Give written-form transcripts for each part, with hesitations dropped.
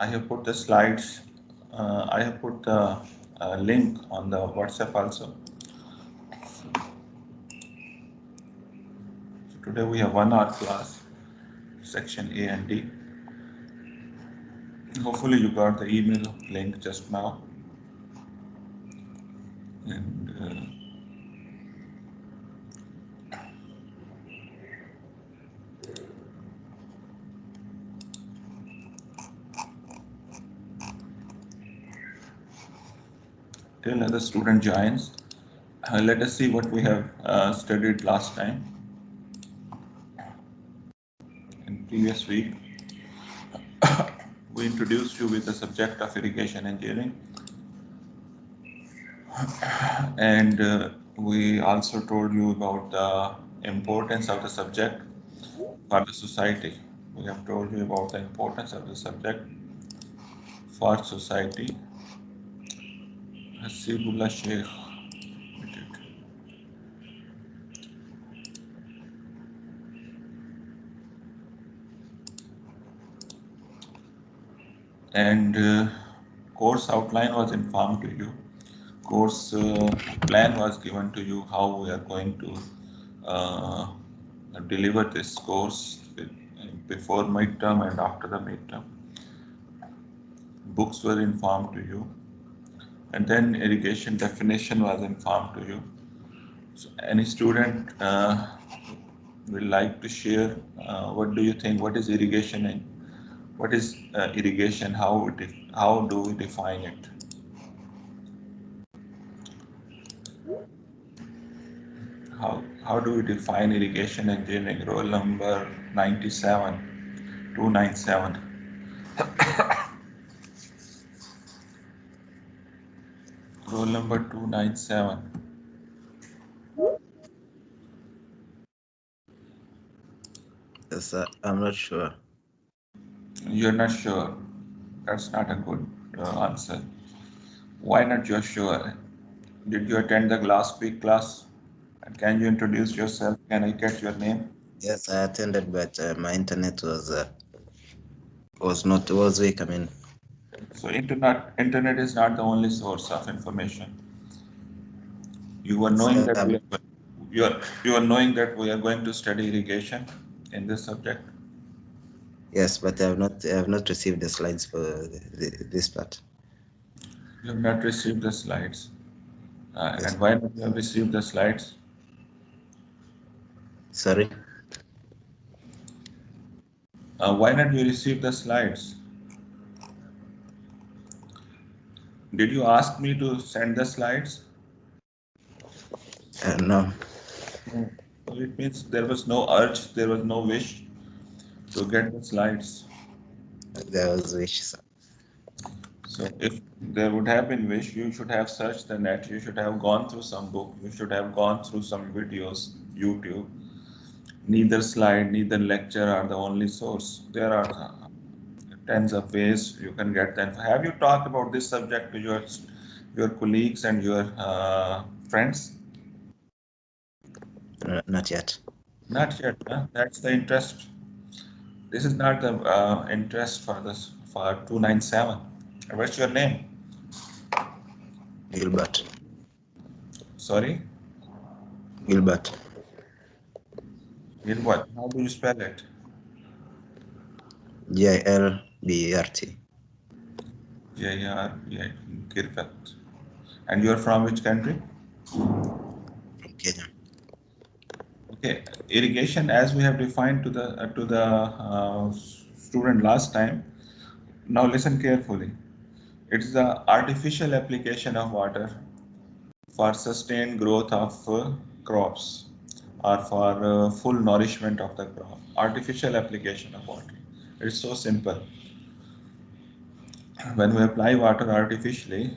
I have put the slides. I have put the link on the WhatsApp also. So today we have 1 hour class, section A and D. Hopefully you got the email link just now. And till another student joins, let us see what we have studied last time in previous week. We introduced you with the subject of irrigation engineering, and we also told you about the importance of the subject for the society. We have told you about the importance of the subject for society. Hasibullah Sheikh. And course outline was informed to you. Course plan was given to you how we are going to deliver this course before midterm and after the midterm. Books were informed to you, and then irrigation definition was informed to you. So any student will like to share what do you think, what is irrigation and what is irrigation, how do we define it? How do we define irrigation engineering? Roll number 97, 297. Roll number 297. Yes, I'm not sure. You're not sure. That's not a good answer. Why not you're sure? Did you attend the last week class? And can you introduce yourself? Can I get your name? Yes, I attended, but my internet was weak. I mean, so internet is not the only source of information. You are knowing that you are knowing that we are going to study irrigation in this subject. Yes, but I have not received the slides for this part. You have not received the slides. Yes. And why not you have received the slides? Sorry? Why not you receive the slides? Did you ask me to send the slides? No. So it means there was no urge, there was no wish to get the slides. There was wish. So if there would have been wish, you should have searched the net, you should have gone through some book, you should have gone through some videos, YouTube. Neither slide, neither lecture are the only source. There are tens of ways you can get them. Have you talked about this subject to your colleagues and your friends? Not yet. Not yet. Huh? That's the interest. This is not the interest for 297. What's your name? Gilbert. Sorry? Gilbert. Gilbert. How do you spell it? Gilbert. Gilbert. And you're from which country? From Kenya. Okay. Irrigation, as we have defined to the student last time. Now listen carefully. It's the artificial application of water for sustained growth of crops or for full nourishment of the crop. Artificial application of water. It's so simple. When we apply water artificially,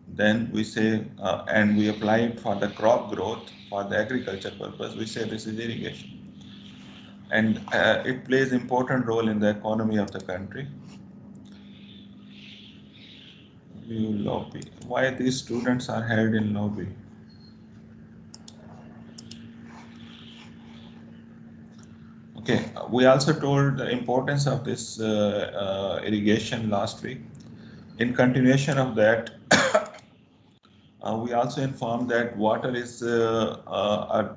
then we say, and we apply it for the crop growth, for the agriculture purpose, we say this is irrigation. And it plays important role in the economy of the country. You lobby. Why these students are held in lobby? Okay, We also told the importance of this irrigation last week. In continuation of that, we also informed that water is a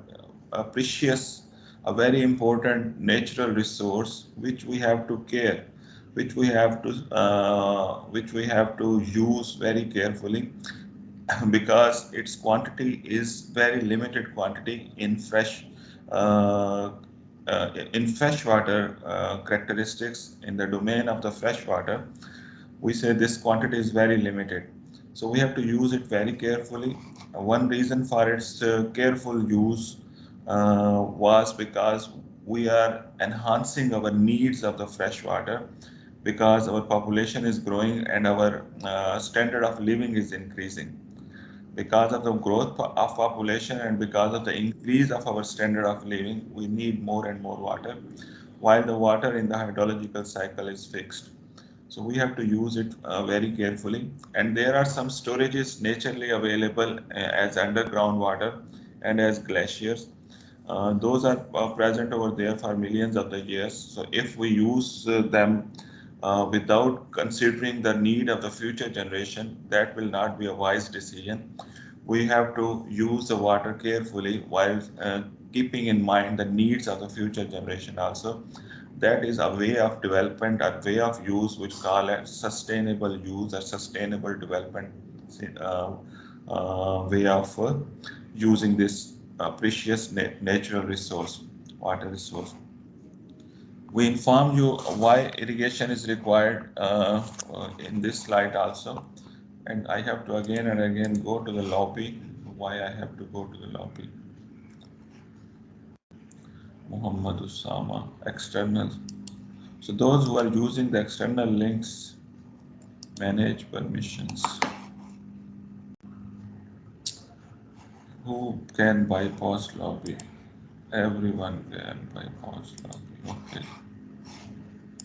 precious, a very important natural resource which we have to care, which we have to use very carefully because its quantity is very limited quantity uh, in freshwater characteristics in the domain of the freshwater. We say this quantity is very limited, so we have to use it very carefully. One reason for its careful use was because we are enhancing our needs of the fresh water because our population is growing and our standard of living is increasing. Because of the growth of population and because of the increase of our standard of living, we need more and more water, while the water in the hydrological cycle is fixed. So we have to use it very carefully. And there are some storages naturally available as underground water and as glaciers. Those are present over there for millions of the years. So if we use them without considering the need of the future generation, that will not be a wise decision. We have to use the water carefully while keeping in mind the needs of the future generation also. That is a way of development, a way of use, which call it sustainable use or sustainable development uh, way of using this precious natural resource, water resource. We inform you why irrigation is required in this slide also. And I have to again and again go to the lobby. Why I have to go to the lobby? Muhammad Usama, external. So those who are using the external links, manage permissions. Who can bypass lobby? Everyone can bypass lobby. Okay.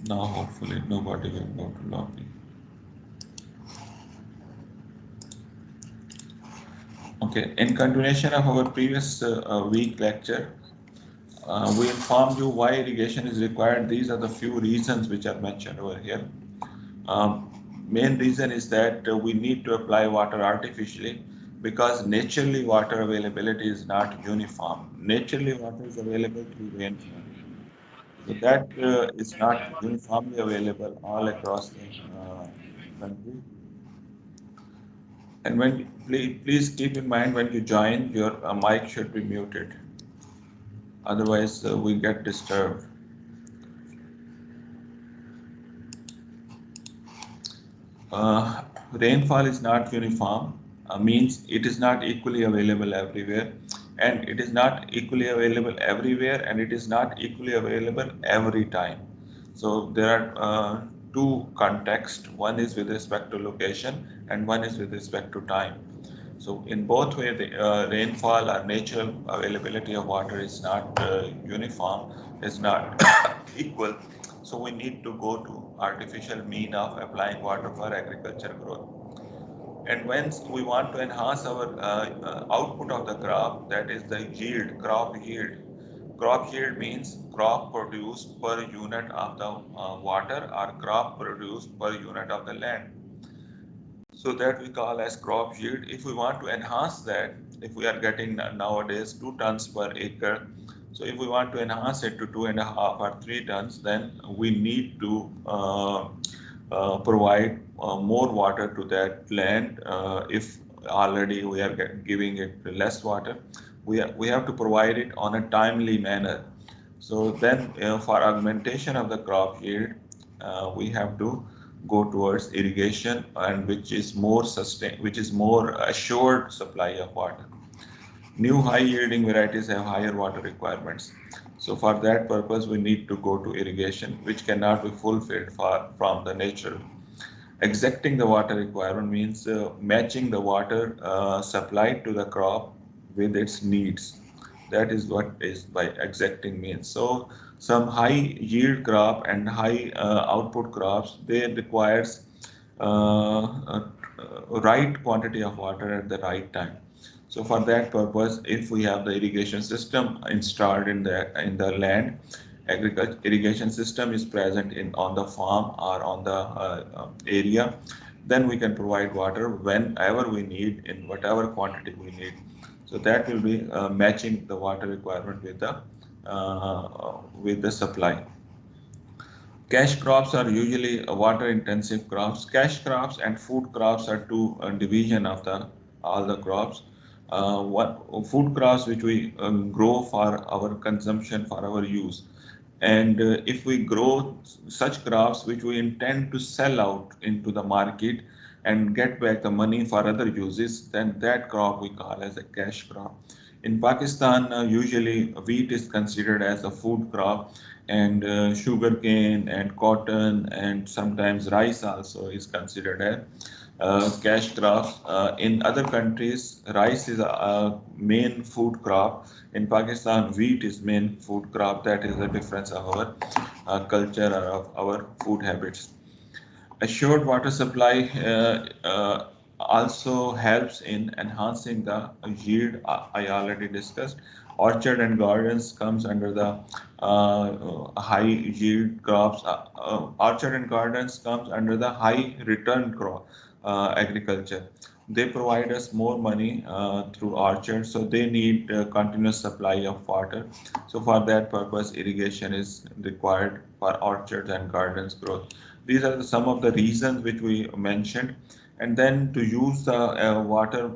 Now hopefully nobody will go to lobby. Okay. In continuation of our previous week lecture, we informed you why irrigation is required. These are the few reasons which are mentioned over here. Main reason is that we need to apply water artificially because naturally water availability is not uniform. Naturally water is available through rainfall. So that is not uniformly available all across the country. And when please keep in mind when you join, your mic should be muted. Otherwise, we get disturbed. Rainfall is not uniform, means it is not equally available everywhere, and it is not equally available everywhere, and it is not equally available every time. So there are two contexts. One is with respect to location, and one is with respect to time. So in both ways, the rainfall or natural availability of water is not uniform, is not equal. So we need to go to artificial mean of applying water for agriculture growth. And once we want to enhance our output of the crop, that is the yield, crop yield. Crop yield means crop produced per unit of the water or crop produced per unit of the land. So that we call as crop yield. If we want to enhance that, if we are getting nowadays 2 tons per acre, so if we want to enhance it to 2.5 or 3 tons, then we need to provide more water to that land. If already we are giving it less water, we have to provide it on a timely manner. So then for augmentation of the crop yield, we have to go towards irrigation, and which is more assured supply of water. New high yielding varieties have higher water requirements. So for that purpose, we need to go to irrigation, which cannot be fulfilled from the natural. Exacting the water requirement means matching the water supplied to the crop with its needs. That is what is by exacting means. So some high yield crop and high output crops, they requires right quantity of water at the right time. So for that purpose, if we have the irrigation system installed in the land, agriculture irrigation system is present in on the farm or on the area, then we can provide water whenever we need in whatever quantity we need. So that will be matching the water requirement with the supply. Cash crops are usually water intensive crops. Cash crops and food crops are two division of the all the crops. What food crops which we grow for our consumption for our use, and if we grow such crops which we intend to sell out into the market and get back the money for other uses, then that crop we call as a cash crop. In Pakistan, usually wheat is considered as a food crop, and sugarcane and cotton and sometimes rice also is considered as cash crops. In other countries, rice is a main food crop. In Pakistan, wheat is main food crop. That is the difference of our culture or of our food habits. Assured water supply also helps in enhancing the yield. I already discussed. Orchard and gardens comes under the high yield crops. Orchard and gardens comes under the high return crop agriculture. They provide us more money through orchards, so they need continuous supply of water. So for that purpose, irrigation is required for orchards and gardens growth. These are some of the reasons which we mentioned. And then to use the water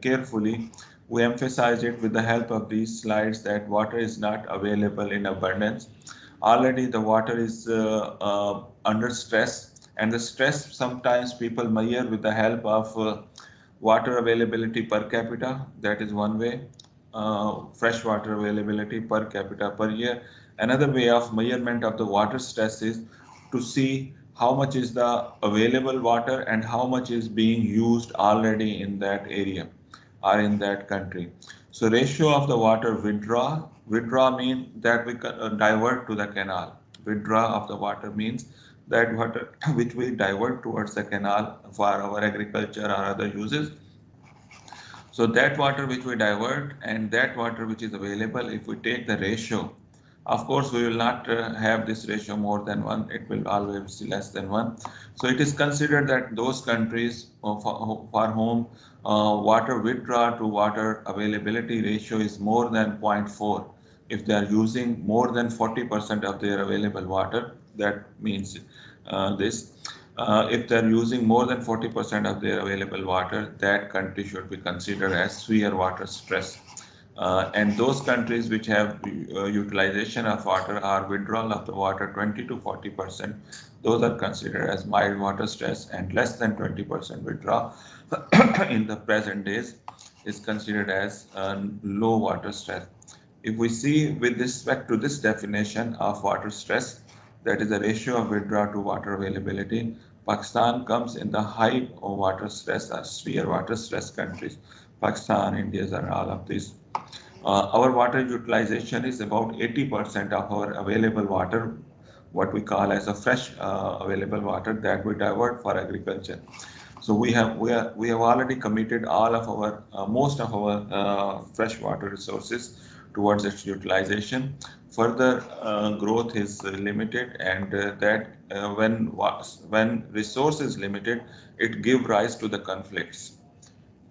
carefully, we emphasize it with the help of these slides that water is not available in abundance. Already the water is under stress, and the stress sometimes people measure with the help of water availability per capita. That is one way. Freshwater availability per capita per year. Another way of measurement of the water stress is to see how much is the available water and how much is being used already in that area or in that country. So ratio of the water withdraw means that we divert to the canal. Withdraw of the water means that water which we divert towards the canal for our agriculture or other uses. So that water which we divert and that water which is available, if we take the ratio, of course we will not have this ratio more than 1, it will always be less than 1. So it is considered that those countries for whom water withdrawal to water availability ratio is more than 0.4, if they are using more than 40% of their available water, that means this. If they're using more than 40% of their available water, that country should be considered as severe water stress. And those countries which have utilization of water or withdrawal of the water 20 to 40%, those are considered as mild water stress, and less than 20% withdrawal in the present days is considered as low water stress. If we see with respect to this definition of water stress, that is the ratio of withdrawal to water availability, Pakistan comes in the high water stress or severe water stress countries. Pakistan, India, and all of these. Our water utilization is about 80% of our available water, what we call as a fresh available water that we divert for agriculture. So we have already committed all of our most of our fresh water resources towards its utilization. Further growth is limited, and that when resource is limited, it give rise to the conflicts.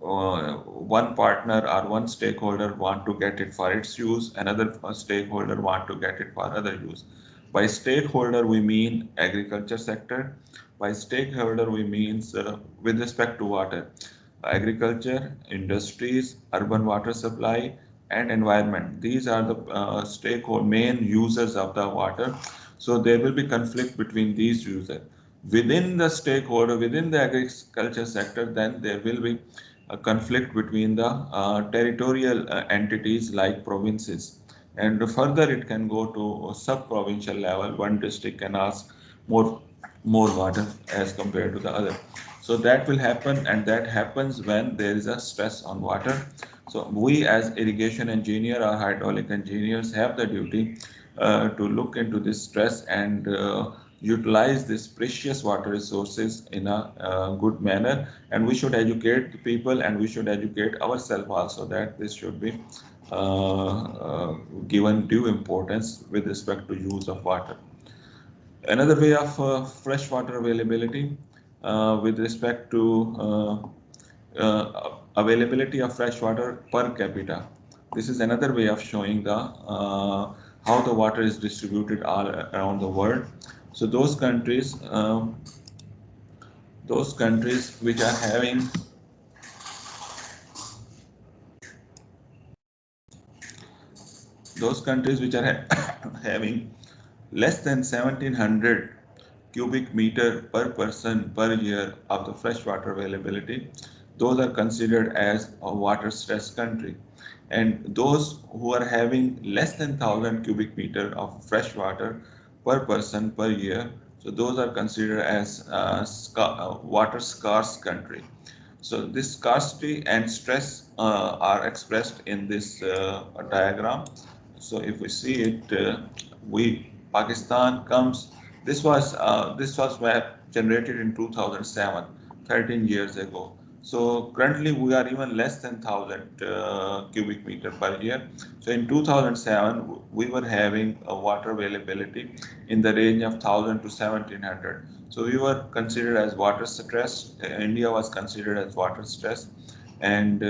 One partner or one stakeholder want to get it for its use, another stakeholder want to get it for other use. By stakeholder we mean agriculture sector. By stakeholder we means with respect to water, agriculture, industries, urban water supply, and environment. These are the stakeholder main users of the water. So there will be conflict between these users. Within the stakeholder, within the agriculture sector, then there will be a conflict between the territorial entities like provinces. And further, it can go to sub-provincial level. One district can ask more, more water as compared to the other. So that will happen, and that happens when there is a stress on water. So we as irrigation engineer or hydraulic engineers have the duty to look into this stress and utilize these precious water resources in a good manner, and we should educate the people, and we should educate ourselves also that this should be given due importance with respect to use of water. Another way of fresh water availability with respect to availability of fresh water per capita. This is another way of showing the how the water is distributed all around the world. So those countries which are having having less than 1700 cubic meter per person per year of the fresh water availability, those are considered as a water stressed country. And those who are having less than 1000 cubic meter of fresh water per person per year, so those are considered as water scarce country. So this scarcity and stress are expressed in this diagram. So if we see it, we Pakistan comes. This was map generated in 2007, 13 years ago. So currently we are even less than 1000 cubic meter per year. So in 2007 we were having a water availability in the range of 1000 to 1700. So we were considered as water stress. India was considered as water stress, and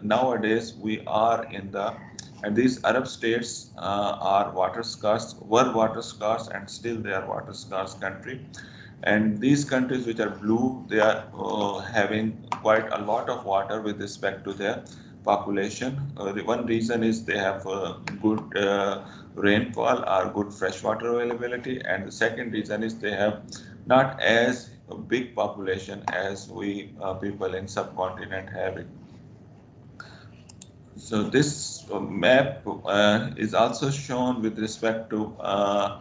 nowadays we are in the and these Arab states are water scarce, were water scarce, and still they are water scarce country. And these countries which are blue, they are having quite a lot of water with respect to their population. The one reason is they have good rainfall or good freshwater availability, and the second reason is they have not as big population as we people in subcontinent have it. So this map is also shown with respect to uh,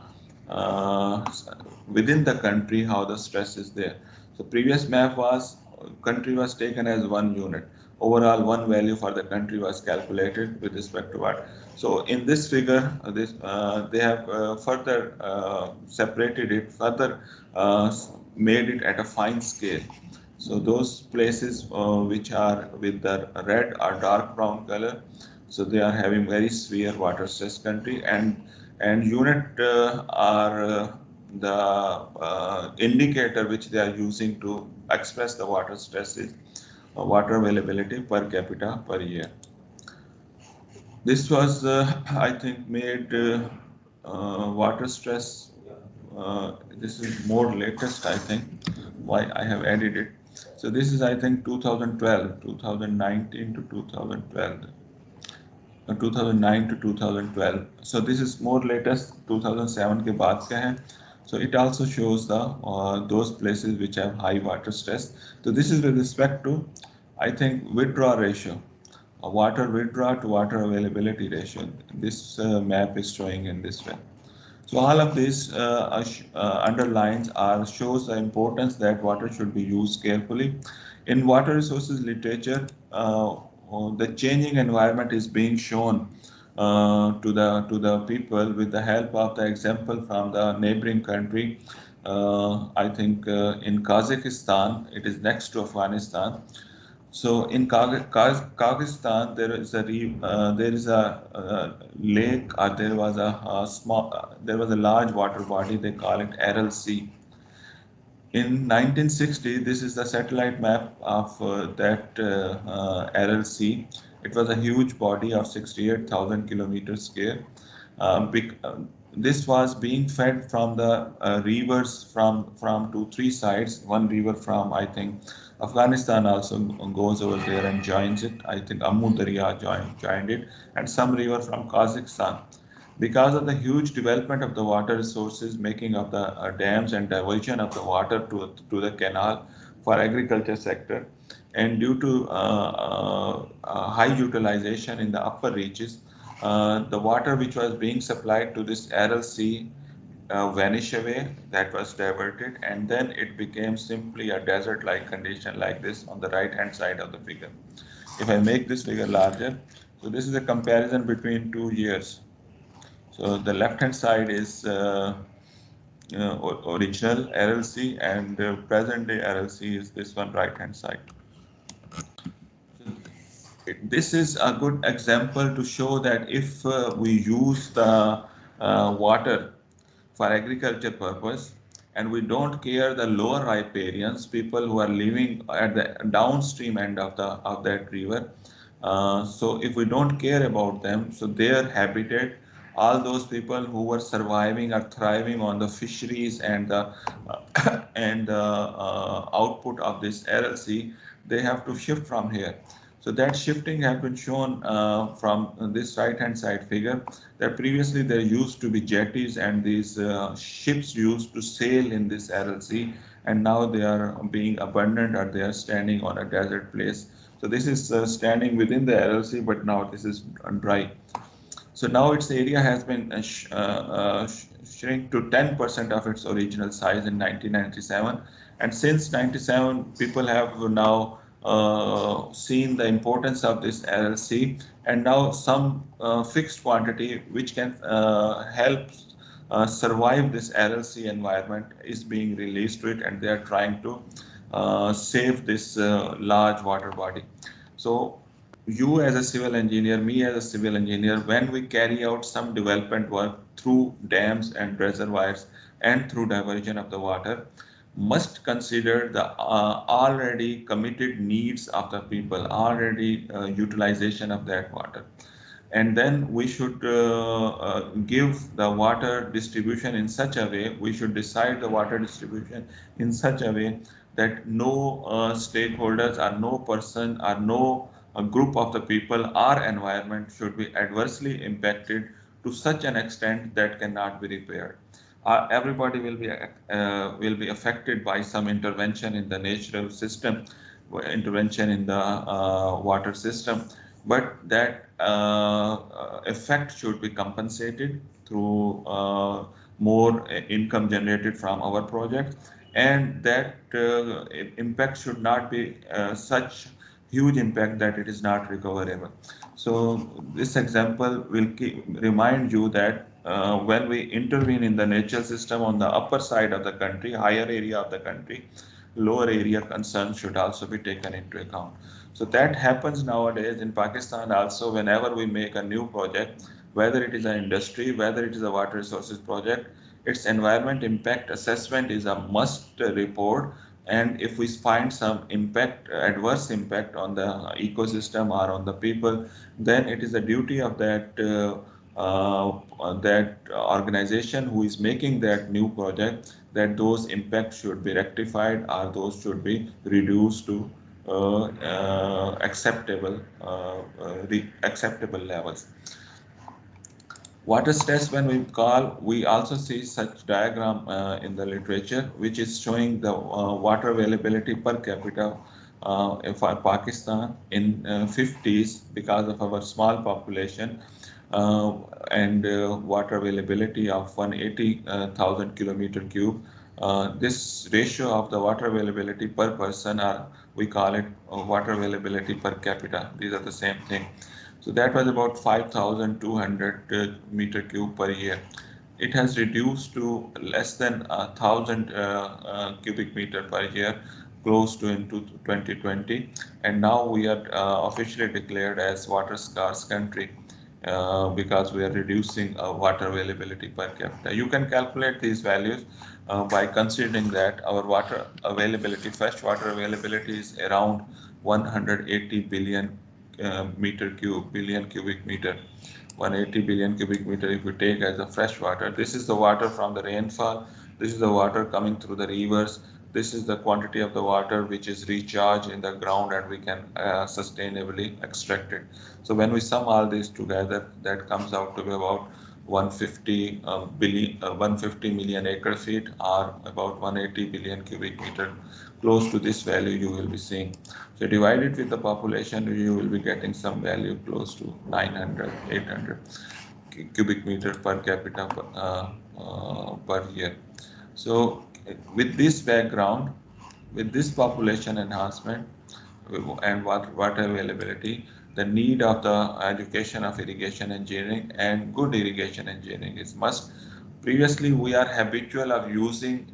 within the country how the stress is there. So previous map was country was taken as one unit. Overall, one value for the country was calculated with respect to what. So in this figure, this they have further separated it, further made it at a fine scale. So those places which are with the red or dark brown color, so they are having very severe water stress country, and unit are the indicator which they are using to express the water stress is water availability per capita per year. This was, I think, made water stress. This is more latest, I think, why I have added it. So this is, I think, 2012, 2019 to 2012, 2009 to 2012. So this is more latest, 2007 के बाद का है. So it also shows the those places which have high water stress. So this is with respect to, I think, withdrawal ratio, water withdrawal to water availability ratio. This map is showing in this way. So all of this underlines or shows the importance that water should be used carefully. In water resources literature, the changing environment is being shown to the people with the help of the example from the neighboring country. I think in Kazakhstan, it is next to Afghanistan. So in Kazakhstan, there is a lake, or there was a large water body. They call it Aral Sea. In 1960, this is the satellite map of that Aral Sea. It was a huge body of 68,000 kilometers square. This was being fed from the rivers from 2 3 sides. One river from, I think, Afghanistan also goes over there and joins it. I think Ammu Darya joined it, and some river from Kazakhstan. Because of the huge development of the water resources, making of the dams and diversion of the water to the canal for agriculture sector, and due to high utilization in the upper reaches, the water which was being supplied to this Aral Sea vanished away, that was diverted, and then it became simply a desert-like condition like this on the right-hand side of the figure. If I make this figure larger, so this is a comparison between 2 years. So the left hand side is original RLC, and present day RLC is this one right hand side. This is a good example to show that if we use the water for agriculture purpose and we don't care the lower riparians, people who are living at the downstream end of the of that river, so if we don't care about them, so their habitat, all those people who were surviving or thriving on the fisheries and the and the output of this RLC, they have to shift from here. So that shifting has been shown from this right-hand side figure, that previously there used to be jetties and these ships used to sail in this RLC, and now they are being abandoned or they are standing on a desert place. So this is standing within the RLC, but now this is dry. So now its area has been shrink to 10% of its original size in 1997. And since 97, people have now seen the importance of this RLC, and now some fixed quantity which can help survive this RLC environment is being released to it, and they are trying to save this large water body. So you as a civil engineer, me as a civil engineer, when we carry out some development work through dams and reservoirs and through diversion of the water, must consider the already committed needs of the people, already utilization of that water. And then we should give the water distribution in such a way, we should decide the water distribution in such a way that no stakeholders or no person or no group of the people or environment should be adversely impacted to such an extent that cannot be repaired. Everybody will be affected by some intervention in the natural system, intervention in the water system, but that effect should be compensated through more income generated from our project, and that impact should not be such huge impact that it is not recoverable. So this example will remind you that when we intervene in the natural system on the upper side of the country, higher area of the country, lower area concerns should also be taken into account. So that happens nowadays in Pakistan also. Whenever we make a new project, whether it is an industry, whether it is a water resources project, its environment impact assessment is a must report. And if we find some impact, adverse impact on the ecosystem or on the people, then it is the duty of that organization who is making that new project, that those impacts should be rectified or those should be reduced to acceptable levels. Water stress, when we call, we also see such diagram in the literature, which is showing the water availability per capita for Pakistan in 50s, because of our small population uh, and water availability of 180,000 kilometer cube. This ratio of the water availability per person, or we call it water availability per capita. These are the same thing. So that was about 5,200 meter cube per year. It has reduced to less than 1,000 cubic meter per year, close to into 2020. And now we are officially declared as water scarce country because we are reducing water availability per capita. You can calculate these values by considering that our water availability, fresh water availability is around 180 billion billion cubic meter. 180 billion cubic meter if we take as a fresh water. This is the water from the rainfall. This is the water coming through the rivers. This is the quantity of the water which is recharged in the ground and we can sustainably extract it. So when we sum all this together, that comes out to be about 150 million acre feet, or about 180 billion cubic meter. Close to this value you will be seeing. So divide it with the population, you will be getting some value close to 900, 800 cubic meter per capita per year. So with this background, with this population enhancement and water availability, the need of the education of irrigation engineering and good irrigation engineering is must. Previously, we are habitual of using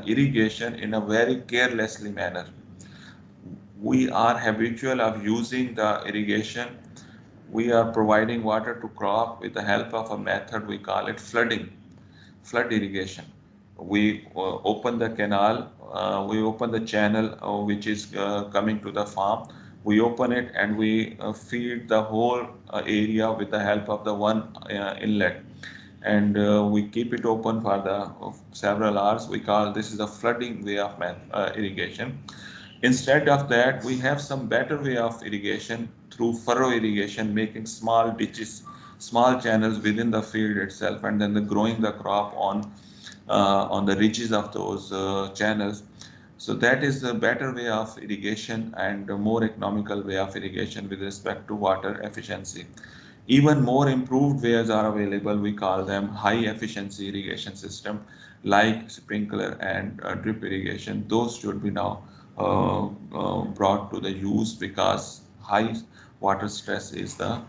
irrigation in a very carelessly manner. We are habitual of using the irrigation. We are providing water to crop with the help of a method we call it flood irrigation. We open the canal, we open the channel which is coming to the farm. We open it and we feed the whole area with the help of the one inlet, and we keep it open for the several hours. We call this is a flooding way of irrigation. Instead of that, we have some better way of irrigation through furrow irrigation, making small ditches, small channels within the field itself, and then growing the crop on the ridges of those channels. So that is a better way of irrigation and a more economical way of irrigation with respect to water efficiency. Even more improved ways are available. We call them high efficiency irrigation system like sprinkler and drip irrigation. Those should be now brought to the use because high water stress is the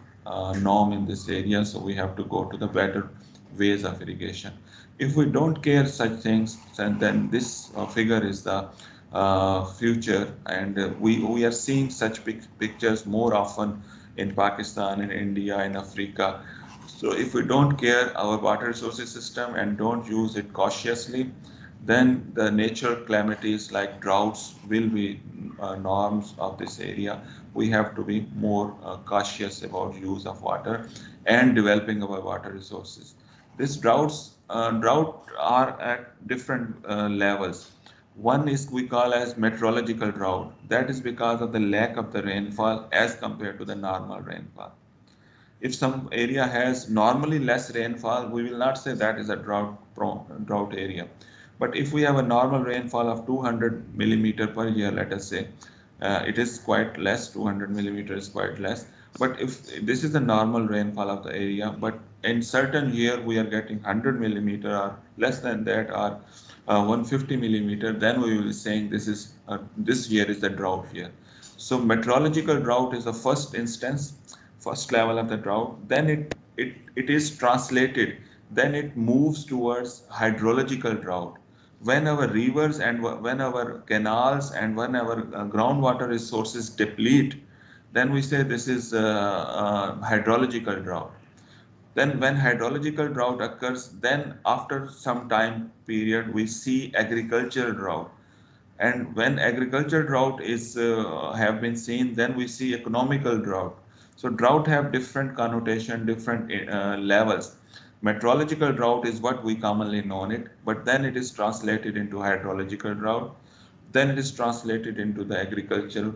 norm in this area. So we have to go to the better ways of irrigation. If we don't care such things, then this figure is the future, and we are seeing such pictures more often in Pakistan, in India, in Africa. So if we don't care our water resources system and don't use it cautiously, then the natural calamities like droughts will be norms of this area. We have to be more cautious about use of water and developing our water resources. These drought are at different levels. One is we call as meteorological drought. That is because of the lack of the rainfall as compared to the normal rainfall. If some area has normally less rainfall, we will not say that is a drought area. But if we have a normal rainfall of 200 millimeter per year, let us say, it is quite less. 200 millimeter is quite less. But if this is the normal rainfall of the area, but in certain year we are getting 100 millimeter or less than that, or 150 millimeter, then we will be saying this year is the drought year. So meteorological drought is the first instance, first level of the drought. Then it is translated, then it moves towards hydrological drought. When our rivers and when our canals and when our groundwater resources deplete, then we say this is hydrological drought. Then when hydrological drought occurs, then after some time period, we see agricultural drought. And when agricultural drought is have been seen, then we see economical drought. So drought have different connotation, different levels. Meteorological drought is what we commonly know it, but then it is translated into hydrological drought, then it is translated into the agricultural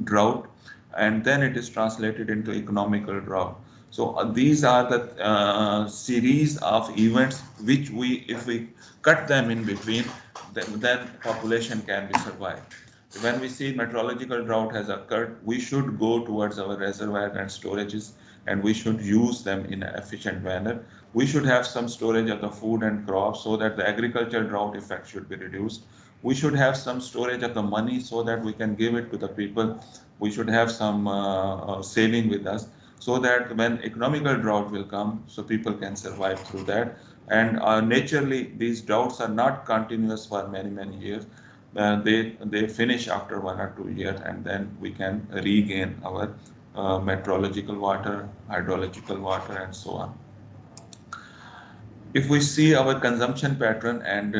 drought, and then it is translated into economical drought. So these are the series of events which if we cut them in between, then population can be survived. When we see meteorological drought has occurred, we should go towards our reservoir and storages, and we should use them in an efficient manner. We should have some storage of the food and crops so that the agricultural drought effect should be reduced. We should have some storage of the money so that we can give it to the people. We should have some saving with us so that when economical drought will come, so people can survive through that. And naturally, these droughts are not continuous for many years. They finish after 1 or 2 years, and then we can regain our meteorological water, hydrological water, and so on. If we see our consumption pattern and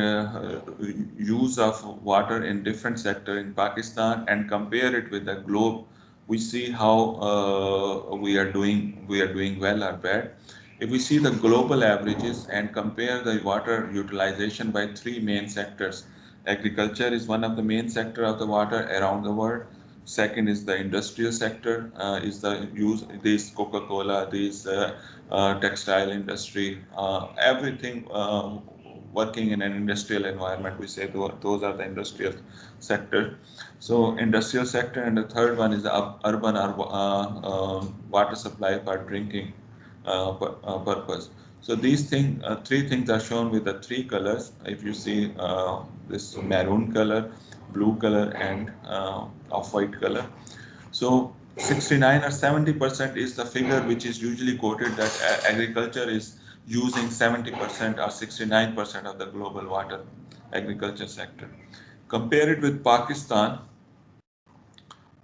use of water in different sector in Pakistan and compare it with the globe, we see how we are doing well or bad. If we see the global averages and compare the water utilization by three main sectors, agriculture is one of the main sector of the water around the world. Second is the industrial sector, is the use this Coca-Cola, this textile industry, everything working in an industrial environment. We say those are the industrial sector. So industrial sector, and the third one is the urban water supply for drinking purpose. So these three things are shown with the three colors. If you see this maroon color, blue color, and off-white color. So 69 or 70% is the figure which is usually quoted that agriculture is using 70% or 69% of the global water agriculture sector. Compare it with Pakistan.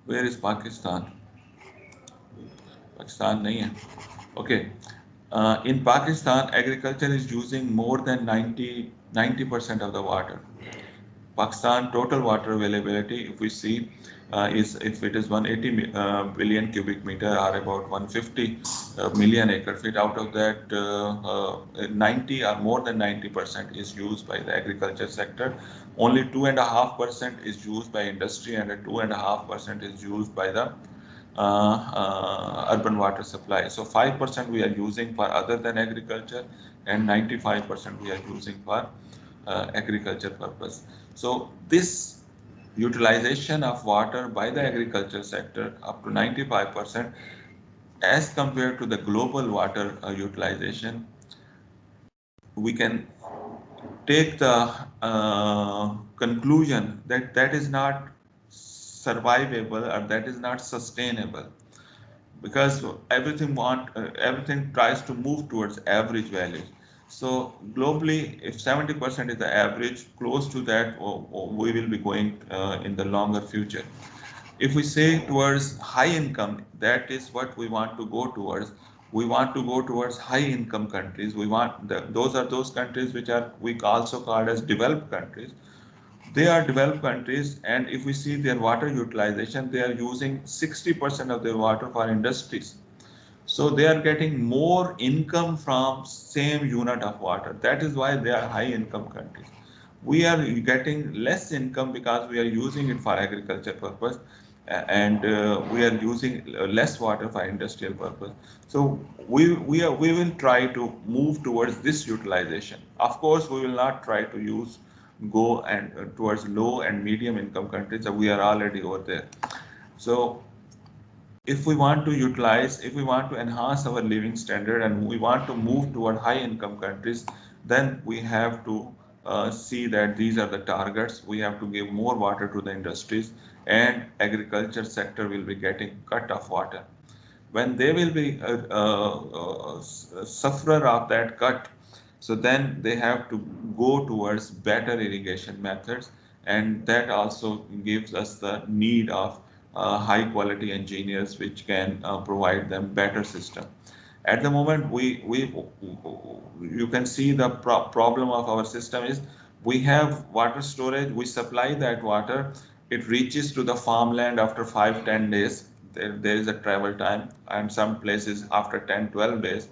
Where is Pakistan? Pakistan nahi hai. Okay. In Pakistan, agriculture is using more than 90% of the water. Pakistan total water availability, if we see, is if it is 180 billion cubic meter or about 150 million acre feet, out of that 90 or more than 90% is used by the agriculture sector. Only 2.5% is used by industry, and 2.5% is used by the urban water supply. So 5% we are using for other than agriculture, and 95% we are using for agriculture purpose. So this utilization of water by the agriculture sector up to 95% as compared to the global water utilization, we can take the conclusion that that is not survivable, or that is not sustainable, because everything tries to move towards average values. So globally, if 70% is the average, close to that, we will be going in the longer future. If we say towards high income, that is what we want to go towards. We want to go towards high income countries. Those are those countries which are we also called as developed countries. They are developed countries, and if we see their water utilization, they are using 60% of their water for industries. So they are getting more income from same unit of water. That is why they are high income countries. We are getting less income because we are using it for agriculture purpose, and we are using less water for industrial purpose. So we will try to move towards this utilization. Of course, we will not try to go and towards low and medium income countries. We are already over there. So if we want to utilize, if we want to enhance our living standard, and we want to move toward high income countries, then we have to see that these are the targets. We have to give more water to the industries, and agriculture sector will be getting cut of water. When they will be sufferer of that cut, so then they have to go towards better irrigation methods, and that also gives us the need of high quality engineers which can provide them better system. At the moment, you can see the problem of our system is we have water storage, we supply that water, it reaches to the farmland after 5-10 days. There is a travel time, and some places after 10-12 days.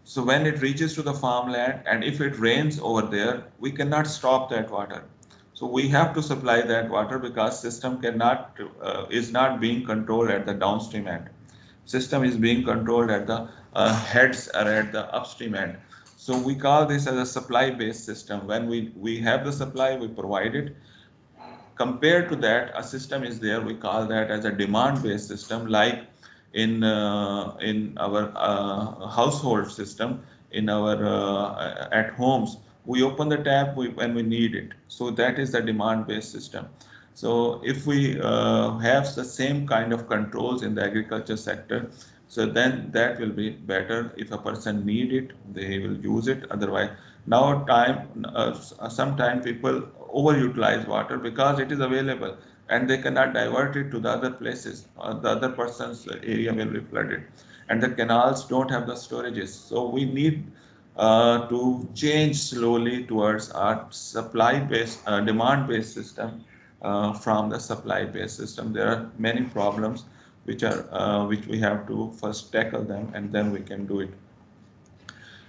So when it reaches to the farmland, and if it rains over there, we cannot stop that water. So we have to supply that water, because system cannot is not being controlled at the downstream end. System is being controlled at the heads or at the upstream end. So we call this as a supply-based system. When we have the supply, we provide it. Compared to that, a system is there. We call that as a demand-based system, like in our household system, in our at homes, we open the tap when we need it. So that is the demand-based system. So if we have the same kind of controls in the agriculture sector, so then that will be better. If a person need it, they will use it. Otherwise, now sometimes people overutilize water because it is available, and they cannot divert it to the other places. The other person's area will be flooded, and the canals don't have the storages. So we need to change slowly towards our supply-based, demand-based system from the supply-based system. There are many problems which we have to first tackle them, and then we can do it.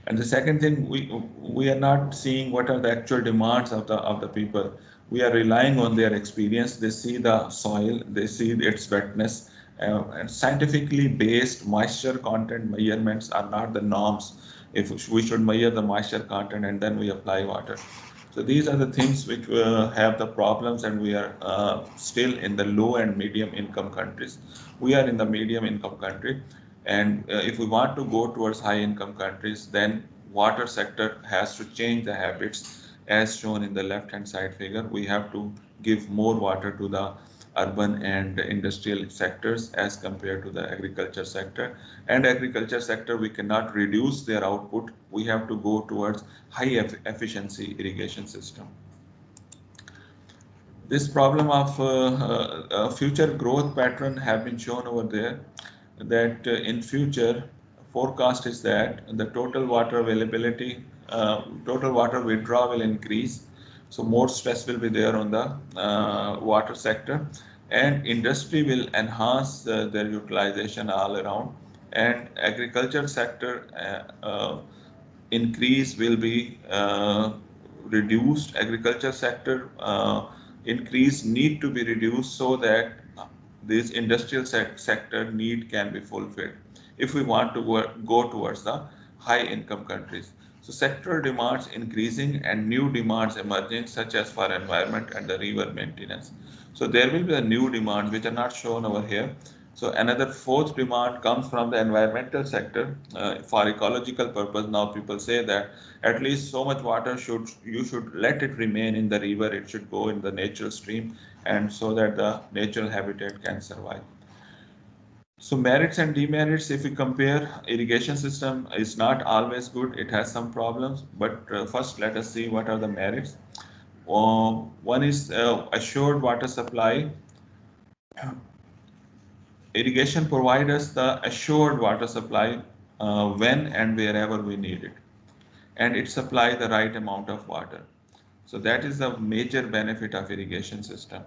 And the second thing, we are not seeing what are the actual demands of the people. We are relying on their experience. They see the soil, they see its wetness, and scientifically based moisture content measurements are not the norms. If we should measure the moisture content and then we apply water. So these are the things which have the problems, and we are still in the low and medium income countries. We are in the medium income country, and if we want to go towards high income countries, then water sector has to change the habits as shown in the left hand side figure. We have to give more water to the urban and industrial sectors as compared to the agriculture sector. And agriculture sector, we cannot reduce their output. We have to go towards high efficiency irrigation system. This problem of future growth pattern have been shown over there, that in future forecast is that the total water availability, total water withdrawal will increase. So more stress will be there on the water sector, and industry will enhance their utilization all around, and agriculture sector increase will be reduced. Agriculture sector increase need to be reduced so that this industrial sector need can be fulfilled if we want to go towards the high income countries. So sectoral demands increasing and new demands emerging, such as for environment and the river maintenance. So there will be a new demand which are not shown over here. So another fourth demand comes from the environmental sector for ecological purpose. Now people say that at least so much water you should let it remain in the river. It should go in the natural stream, and so that the natural habitat can survive. So merits and demerits, if we compare, irrigation system is not always good. It has some problems, but first let us see what are the merits. One is assured water supply. Irrigation provides us the assured water supply when and wherever we need it, and it supplies the right amount of water. So that is the major benefit of irrigation system.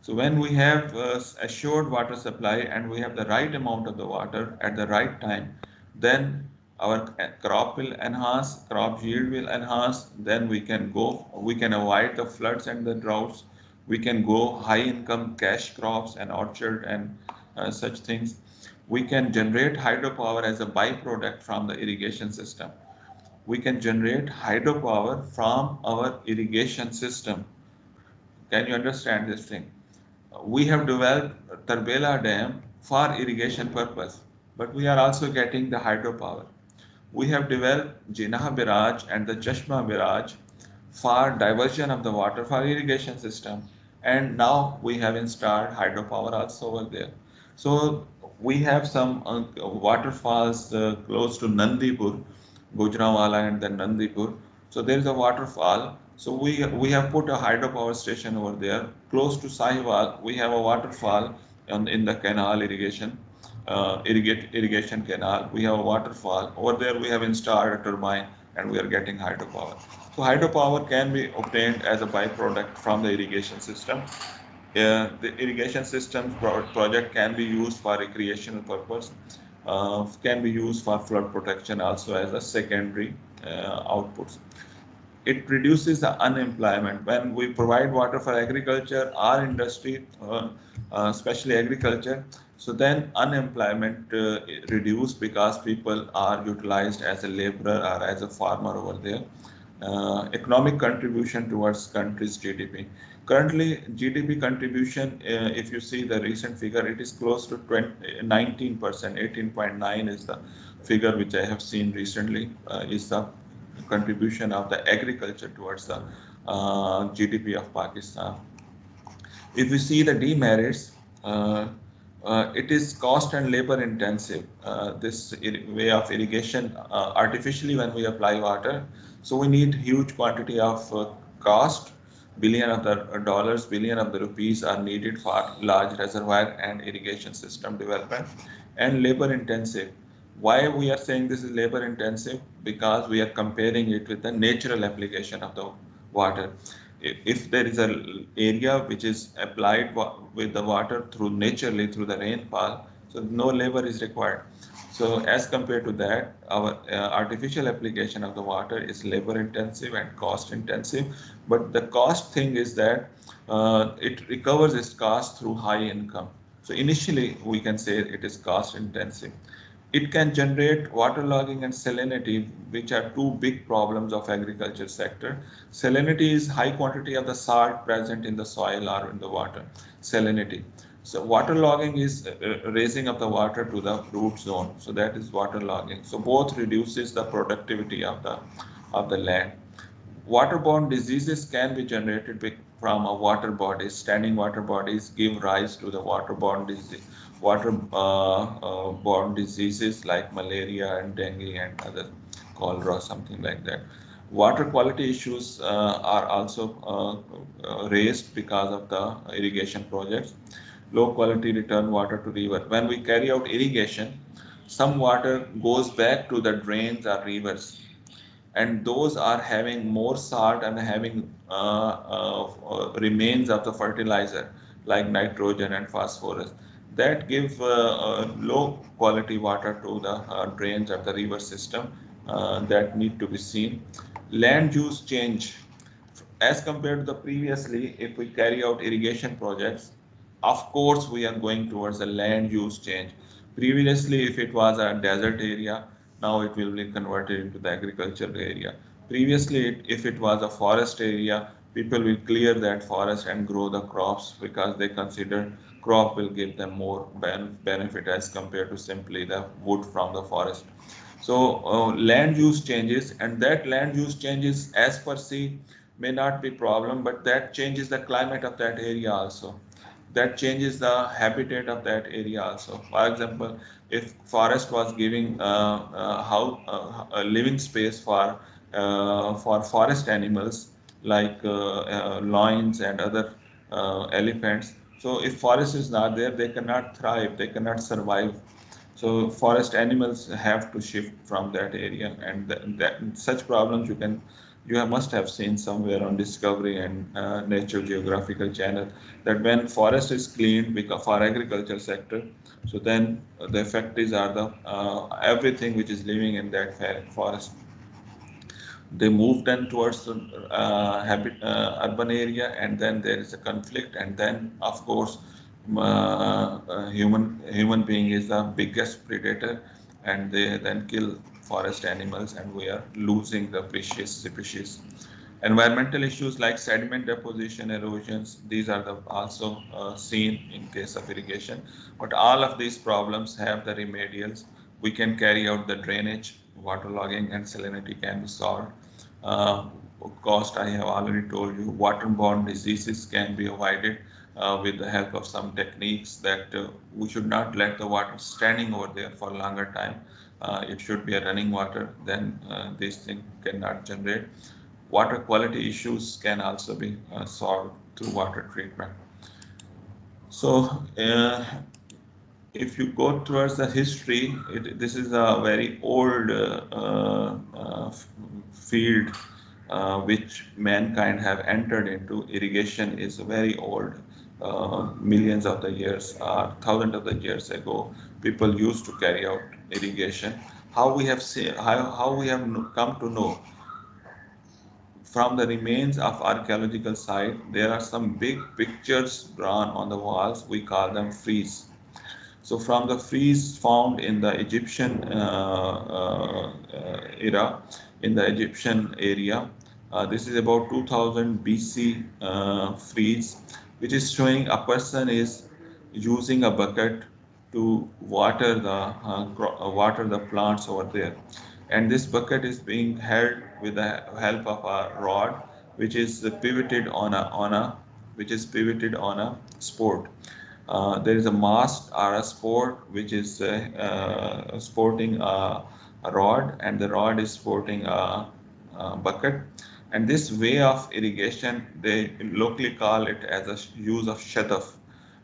So when we have assured water supply and we have the right amount of the water at the right time, then our crop will enhance, crop yield will enhance, then we can avoid the floods and the droughts, we can go high income cash crops and orchard and such things. We can generate hydropower as a byproduct from the irrigation system. We can generate hydropower from our irrigation system. Can you understand this thing? We have developed Tarbela Dam for irrigation purpose, but we are also getting the hydropower. We have developed Jinnah Barrage and the Chashma Barrage for diversion of the water for irrigation system, and now we have installed hydropower also over there. So we have some waterfalls close to Nandipur, Gujranwala and then Nandipur. So there is a waterfall. So we have put a hydropower station over there. Close to Sahiwal, we have a waterfall in the canal irrigation, irrigation canal. We have a waterfall. Over there we have installed a turbine and we are getting hydropower. So hydropower can be obtained as a byproduct from the irrigation system. The irrigation system project can be used for recreational purpose, can be used for flood protection also as a secondary outputs. It reduces the unemployment. When we provide water for agriculture, our industry, especially agriculture, so then unemployment reduced because people are utilized as a laborer or as a farmer over there. Economic contribution towards country's GDP. Currently, GDP contribution, if you see the recent figure, it is close to 19%, 18.9 is the figure which I have seen recently, is the contribution of the agriculture towards the GDP of Pakistan. If we see the demerits, it is cost and labor intensive. This way of irrigation, artificially when we apply water, so we need huge quantity of cost. Billion of the dollars, billion of the rupees are needed for large reservoir and irrigation system development, and labor intensive. Why we are saying this is labor intensive? Because we are comparing it with the natural application of the water. If there is an area which is applied with the water through naturally through the rainfall, so no labor is required. So as compared to that, our artificial application of the water is labor intensive and cost intensive. But the cost thing is that it recovers its cost through high income. So initially we can say it is cost intensive. It can generate waterlogging and salinity, which are two big problems of agriculture sector. Salinity is high quantity of the salt present in the soil or in the water, salinity. So waterlogging is raising of the water to the root zone. So that is waterlogging. So both reduces the productivity of the land. Waterborne diseases can be generated from a water bodies. Standing water bodies give rise to the water-borne diseases like malaria and dengue and other cholera, something like that. Water quality issues are also raised because of the irrigation projects. Low quality return water to river. When we carry out irrigation, some water goes back to the drains or rivers, and those are having more salt and having remains of the fertilizer like nitrogen and phosphorus that give low quality water to the drains of the river system that need to be seen. Land use change as compared to the previously, if we carry out irrigation projects, of course we are going towards a land use change. Previously, if it was a desert area, now it will be converted into the agricultural area. Previously, if it was a forest area, people will clear that forest and grow the crops because they consider crop will give them more benefit as compared to simply the wood from the forest. So land use changes, and that land use changes as per se may not be problem, but that changes the climate of that area also. That changes the habitat of that area also. For example, if forest was giving a living space for forest animals like lions and other elephants. So if forest is not there, they cannot thrive, they cannot survive. So forest animals have to shift from that area, and such problems must have seen somewhere on Discovery and Nature Geographical channel that when forest is cleaned for agriculture sector, so then the effect is are the everything which is living in that forest, they move then towards the urban area, and then there is a conflict, and then of course human being is the biggest predator, and they then kill forest animals, and we are losing the precious species. Environmental issues like sediment deposition, erosions, these are also seen in case of irrigation. But all of these problems have the remedials. We can carry out the drainage, waterlogging, and salinity can be solved. Uh, Cost, I have already told you. Waterborne diseases can be avoided with the help of some techniques that we should not let the water standing over there for a longer time. It should be a running water, then this thing cannot generate. Water quality issues can also be solved through water treatment. So, if you go towards the history, this is a very old field which mankind have entered into. Irrigation is very old. Millions of the years or thousands of the years ago, people used to carry out irrigation. How we have come to know from the remains of archaeological site, there are some big pictures drawn on the walls. We call them frieze. So from the frieze found in the Egyptian era, in the Egyptian area, this is about 2000 BC frieze, which is showing a person is using a bucket to water the plants over there, and this bucket is being held with the help of a rod, which is pivoted on a sport. There is a mast or a sport which is sporting a rod, and the rod is sporting a bucket. And this way of irrigation, they locally call it as a use of shadaf.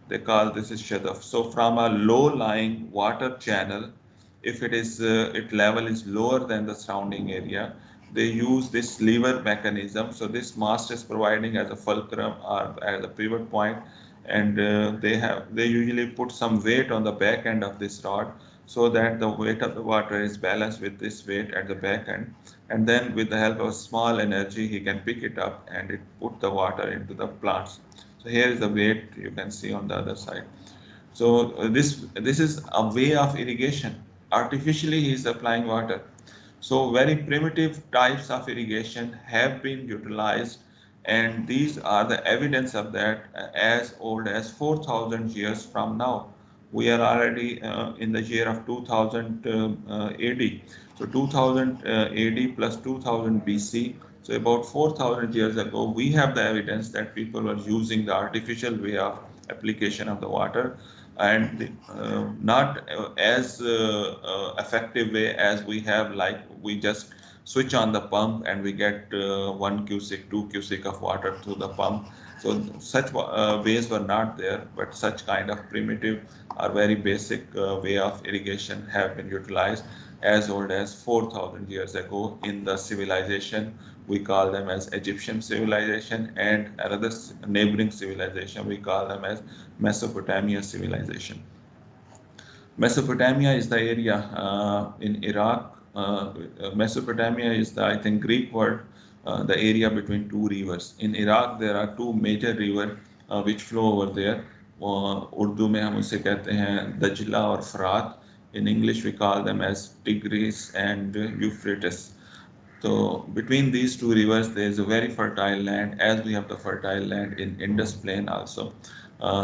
They call this is shadaf. So from a low-lying water channel, if it level is lower than the surrounding area, they use this lever mechanism. So this mast is providing as a fulcrum or as a pivot point, and they usually put some weight on the back end of this rod so that the weight of the water is balanced with this weight at the back end, and then with the help of small energy he can pick it up and it put the water into the plants. So here is the weight you can see on the other side. So this is a way of irrigation. Artificially he is applying water. So very primitive types of irrigation have been utilized, and these are the evidence of that as old as 4,000 years from now. We are already in the year of 2000 AD. So 2000 AD plus 2000 BC, So about 4,000 years ago, we have the evidence that people were using the artificial way of application of the water, and not as effective way as we have, like we just switch on the pump and we get 1 cubic, 2 cubic of water through the pump. So such ways were not there, but such kind of primitive or very basic way of irrigation have been utilized as old as 4,000 years ago in the civilization. We call them as Egyptian civilization, and another neighboring civilization we call them as Mesopotamia civilization. Mesopotamia is the area in Iraq. Mesopotamia is the, I think, Greek word, the area between two rivers. In Iraq, there are two major rivers which flow over there. Urdu में हम उसे कहते हैं दजला और फरात. In English, we call them as Tigris and Euphrates. So between these two rivers, there is a very fertile land, as we have the fertile land in Indus Plain also.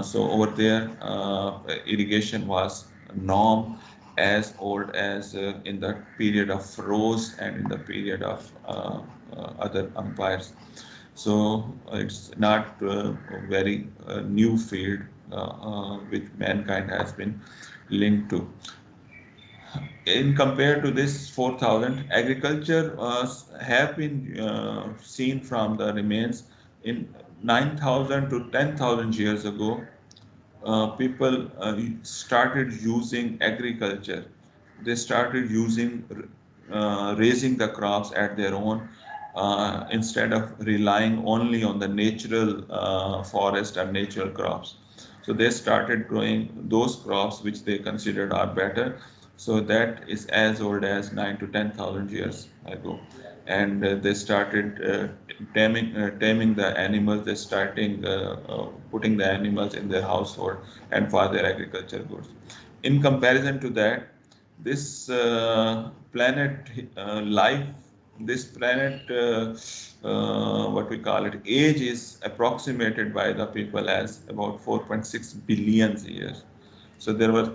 So over there, irrigation was norm as old as in the period of Pharaohs and in the period of other empires. So it's not a very new field which mankind has been linked to. In compared to this 4,000, agriculture have been seen from the remains in 9,000 to 10,000 years ago. People started using agriculture. They started using raising the crops at their own instead of relying only on the natural forest and natural crops. So they started growing those crops which they considered are better. So that is as old as 9 to 10,000 years ago, and they started taming the animals. They starting putting the animals in their household and for their agriculture goods. In comparison to that, this planet life, this planet, what we call it, age is approximated by the people as about 4.6 billion years. So there were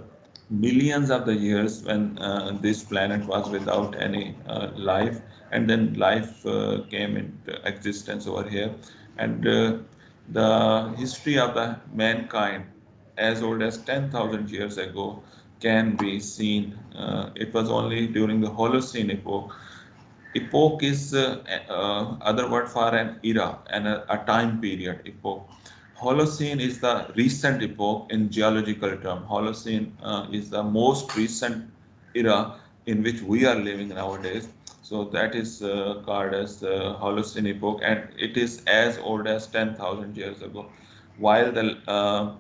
millions of the years when this planet was without any life, and then life came into existence over here. And the history of the mankind as old as 10,000 years ago can be seen. It was only during the Holocene epoch. Epoch is other word for an era and a time period. Epoch. Holocene is the recent epoch in geological term. Holocene is the most recent era in which we are living nowadays. So that is called as the Holocene epoch, and it is as old as 10,000 years ago. While the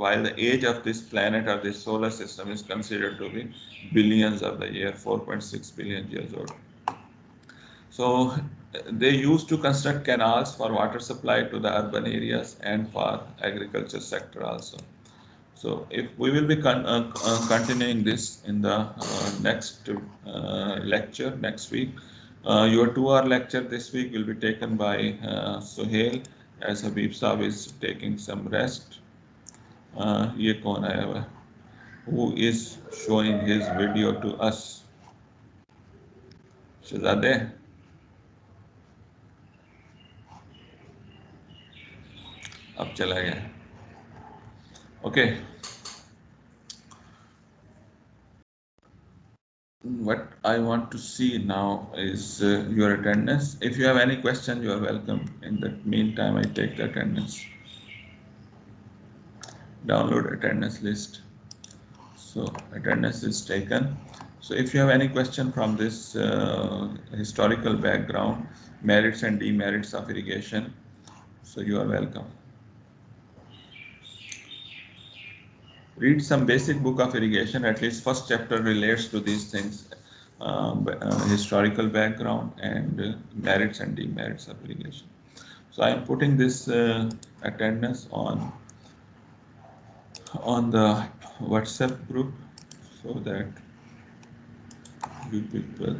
while the age of this planet or this solar system is considered to be billions of the year, 4.6 billion years old. So they used to construct canals for water supply to the urban areas and for agriculture sector also. So if we will be continuing this in the next lecture next week. Your 2 hour lecture this week will be taken by Suhail, as Habib Saab is taking some rest. ये कौन आया हुआ? Who is showing his video to us? Shazadeh? अब चला गया. Okay. What I want to see now is your attendance. If you have any question, you are welcome. In the meantime, I take the attendance. Download attendance list. So attendance is taken. So if you have any question from this historical background, merits and demerits of irrigation, so you are welcome. Read some basic book of irrigation. At least first chapter relates to these things. Historical background and merits and demerits of irrigation. So I am putting this attendance on the WhatsApp group so that you people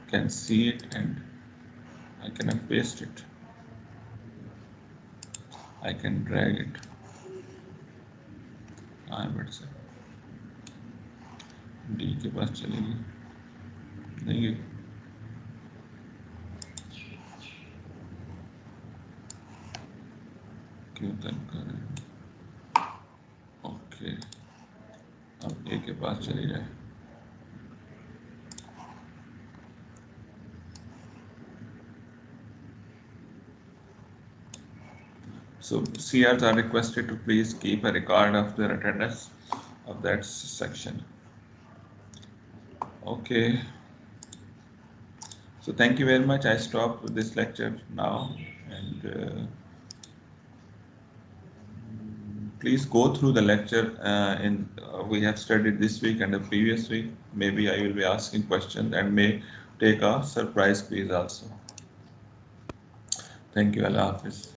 can see it, and I can paste it. I can drag it on WhatsApp. D के पास चलेगी नहीं. क्यों तंग कर रहे हैं? Okay, अब ए के पास चली जाए। So CRs are requested to please keep a record of their attendance of that section. Okay. So thank you very much. I stop this lecture now, and please go through the lecture we have studied this week and the previous week. Maybe I will be asking questions and may take a surprise quiz also. Thank you. Allah Hafiz.